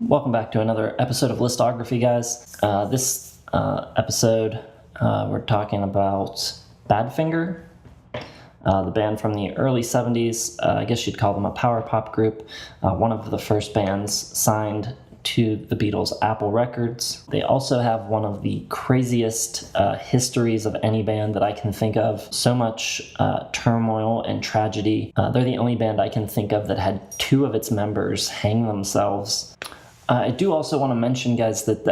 Welcome back to another episode of Listography, guys. This episode, we're talking about Badfinger, the band from the early 70s. I guess you'd call them a power pop group. One of the first bands signed to the Beatles' Apple Records. They also have one of the craziest histories of any band that I can think of. So much turmoil and tragedy. They're the only band I can think of that had two of its members hang themselves. I do also want to mention, guys, that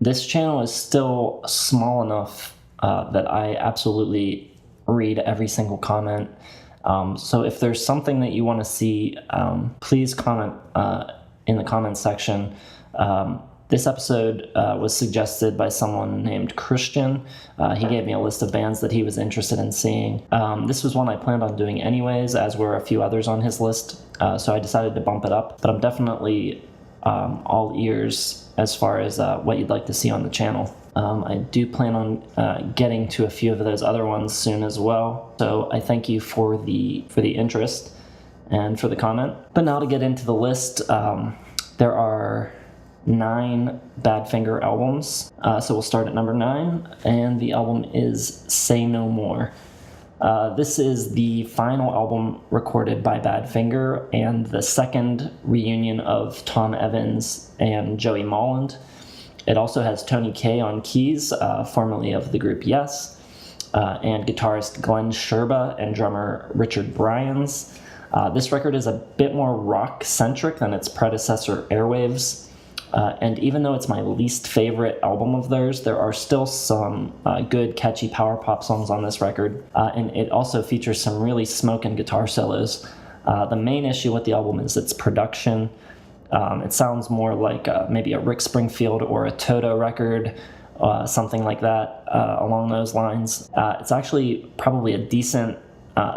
this channel is still small enough that I absolutely read every single comment. So if there's something that you want to see, please comment in the comments section. This episode was suggested by someone named Christian. He gave me a list of bands that he was interested in seeing. This was one I planned on doing anyways, as were a few others on his list, so I decided to bump it up. But I'm definitely all ears as far as what you'd like to see on the channel. I do plan on getting to a few of those other ones soon as well, so I thank you for the interest and for the comment. But now to get into the list, there are 9 Badfinger albums, so we'll start at number 9, and the album is Say No More. This is the final album recorded by Badfinger and the second reunion of Tom Evans and Joey Molland. It also has Tony Kaye on keys, formerly of the group Yes, and guitarist Glenn Sherba and drummer Richard Bryans. This record is a bit more rock-centric than its predecessor Airwaves. And even though it's my least favorite album of theirs, there are still some good, catchy power pop songs on this record, and it also features some really smoking guitar solos. The main issue with the album is its production. It sounds more like maybe a Rick Springfield or a Toto record, something like that, along those lines. It's actually probably a decent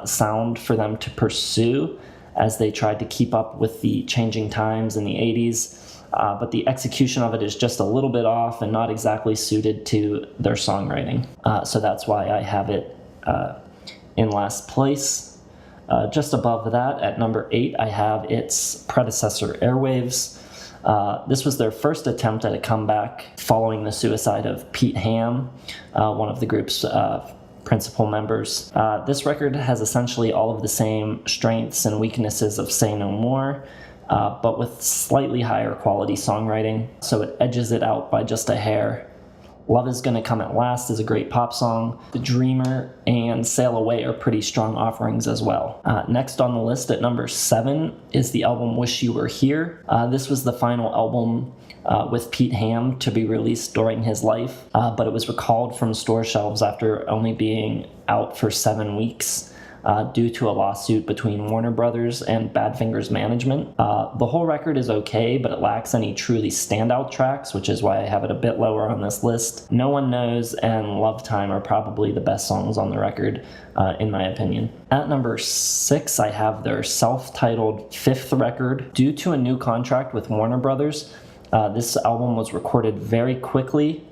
sound for them to pursue as they tried to keep up with the changing times in the 80s. But the execution of it is just a little bit off and not exactly suited to their songwriting. So that's why I have it in last place. Just above that, at number 8, I have its predecessor, Airwaves. This was their first attempt at a comeback following the suicide of Pete Ham, one of the group's principal members. This record has essentially all of the same strengths and weaknesses of Say No More, but with slightly higher quality songwriting, so it edges it out by just a hair. Love Is Gonna Come at Last is a great pop song. The Dreamer and Sail Away are pretty strong offerings as well. Next on the list at number 7 is the album Wish You Were Here. This was the final album with Pete Ham to be released during his life, but it was recalled from store shelves after only being out for 7 weeks. Due to a lawsuit between Warner Brothers and Badfinger's management. The whole record is okay, but it lacks any truly standout tracks, which is why I have it a bit lower on this list. No One Knows and Love Time are probably the best songs on the record, in my opinion. At number 6, I have their self-titled 5th record. Due to a new contract with Warner Brothers, this album was recorded very quickly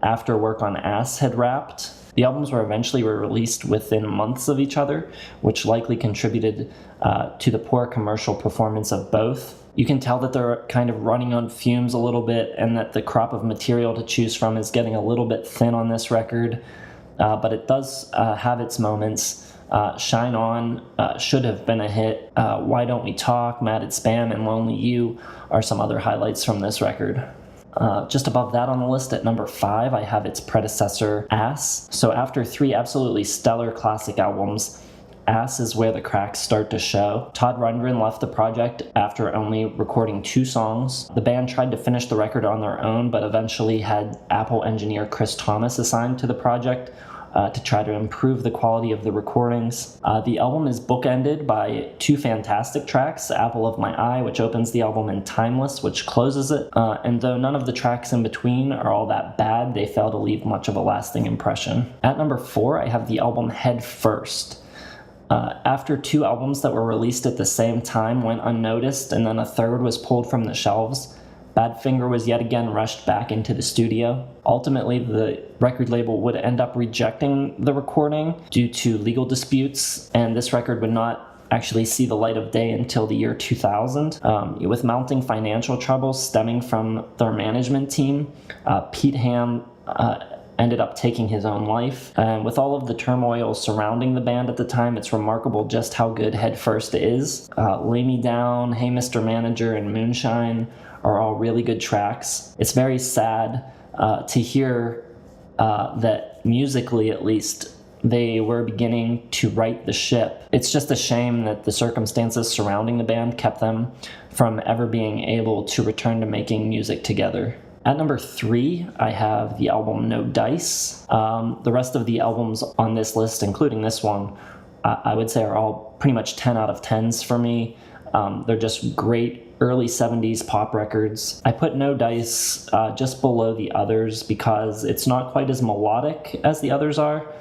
after work on Ass had wrapped. The albums were eventually released within months of each other, which likely contributed to the poor commercial performance of both. You can tell that they're kind of running on fumes a little bit and that the crop of material to choose from is getting a little bit thin on this record, but it does have its moments. Shine On should have been a hit. Why Don't We Talk, Mad at Spam, and Lonely You are some other highlights from this record. Just above that on the list at number 5, I have its predecessor, Ass. So after 3 absolutely stellar classic albums, Ass is where the cracks start to show. Todd Rundgren left the project after only recording 2 songs. The band tried to finish the record on their own, but eventually had Apple engineer Chris Thomas assigned to the project to try to improve the quality of the recordings. The album is bookended by 2 fantastic tracks, Apple of My Eye, which opens the album, and Timeless, which closes it. And though none of the tracks in between are all that bad, they fail to leave much of a lasting impression. At number 4, I have the album Head First. After 2 albums that were released at the same time went unnoticed, and then a third was pulled from the shelves, Badfinger was yet again rushed back into the studio. Ultimately, the record label would end up rejecting the recording due to legal disputes, and this record would not actually see the light of day until the year 2000. With mounting financial troubles stemming from their management team, Pete Ham ended up taking his own life. And with all of the turmoil surrounding the band at the time, it's remarkable just how good Head First is. Lay Me Down, Hey Mr. Manager, and Moonshine are all really good tracks. It's very sad to hear that musically, at least, they were beginning to right the ship. It's just a shame that the circumstances surrounding the band kept them from ever being able to return to making music together. At number 3, I have the album No Dice. The rest of the albums on this list, including this one, I would say are all pretty much 10 out of 10s for me. They're just great early 70s pop records. I put No Dice just below the others because it's not quite as melodic as the others are,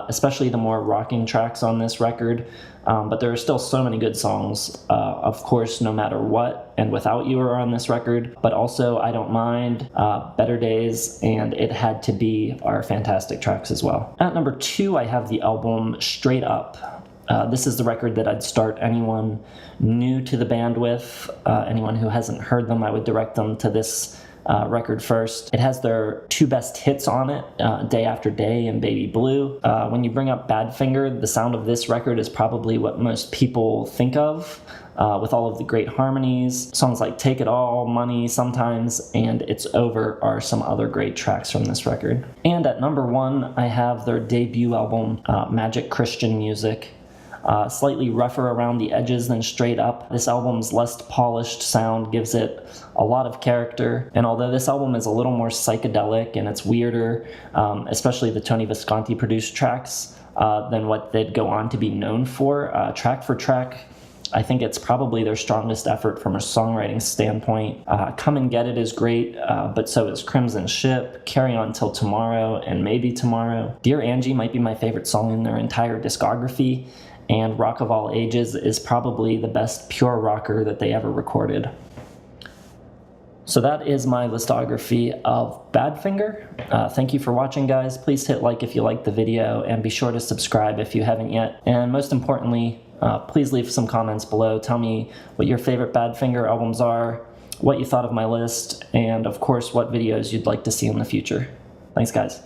especially the more rocking tracks on this record. But there are still so many good songs. Of course, No Matter What and Without You are on this record, but also I Don't Mind, Better Days, and It Had to Be are fantastic tracks as well. At number 2, I have the album Straight Up. This is the record that I'd start anyone new to the band with. Anyone who hasn't heard them, I would direct them to this record first. It has their 2 best hits on it, Day After Day and Baby Blue. When you bring up Badfinger, the sound of this record is probably what most people think of, with all of the great harmonies. Songs like Take It All, Money, Sometimes, and It's Over are some other great tracks from this record. And at number 1, I have their debut album, Magic Christian Music. Slightly rougher around the edges than Straight Up. This album's less polished sound gives it a lot of character, and although this album is a little more psychedelic and it's weirder, especially the Tony Visconti produced tracks, than what they'd go on to be known for, track for track, I think it's probably their strongest effort from a songwriting standpoint. Come and Get It is great, but so is Crimson Ship, Carry On Till Tomorrow, and Maybe Tomorrow. Dear Angie might be my favorite song in their entire discography, and Rock of All Ages is probably the best pure rocker that they ever recorded. So that is my listography of Badfinger. Thank you for watching, guys. Please hit like if you liked the video, and be sure to subscribe if you haven't yet. And most importantly, please leave some comments below. Tell me what your favorite Badfinger albums are, what you thought of my list, and of course what videos you'd like to see in the future. Thanks, guys.